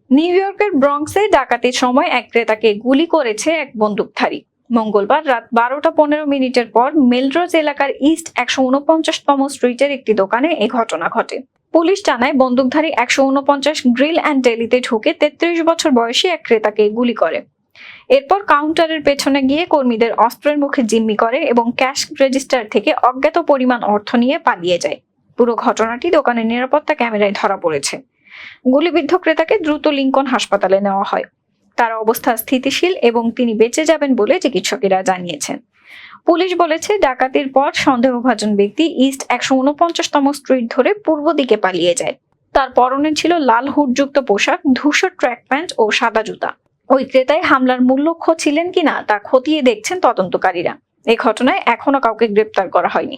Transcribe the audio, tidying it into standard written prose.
New ইয়র্কের ব্রঙ্কসে ডাকাতির সময় এক ক্রেতাকে গুলি করেছে এক বন্দুকধারী। মঙ্গলবার রাত 12টা 15 মিনিটের পর মেলরোজ এলাকার ইস্ট 149তম স্ট্রিটের একটি দোকানে এই ঘটনা ঘটে। পুলিশ জানায় বন্দুকধারী 149 গ্রিল অ্যান্ড ডেলিতে ঢুকে 33 বছর বয়সী এক ক্রেতাকে গুলি করে। এরপর কাউন্টারের পেছনে গিয়ে কর্মীদের অস্ত্রের মুখে জিম্মি করে এবং ক্যাশ রেজিস্টার থেকে অজ্ঞাত পরিমাণ অর্থ নিয়ে পালিয়ে যায়। পুরো ঘটনাটি দোকানের নিরাপত্তা ক্যামেরায় ধরা পড়েছে। গুলিবিদ্ধ ক্রেতাকে দ্রুত লিঙ্কন হাসপাতালে নেওয়া হয়। তার অবস্থা স্থিতিশীল এবং তিনি বেঁচে যাবেন বলে চিকিৎসকেরা জানিয়েছেন। পুলিশ বলেছে ডাকাতির পর সন্দেহভাজন ব্যক্তি ইস্ট 149তম স্ট্রিট ধরে পূর্ব দিকে পালিয়ে যায়। তার পরনে ছিল লাল হুডযুক্ত পোশাক, ধূসর ট্র্যাক প্যান্ট ও সাদা জুতা। ওই ক্রেতাই হামলার মূল লক্ষ্য ছিলেন কিনা তা খতিয়ে দেখছেন তদন্তকারীরা। এই ঘটনায় এখনো কাউকে গ্রেপ্তার করা হয়নি।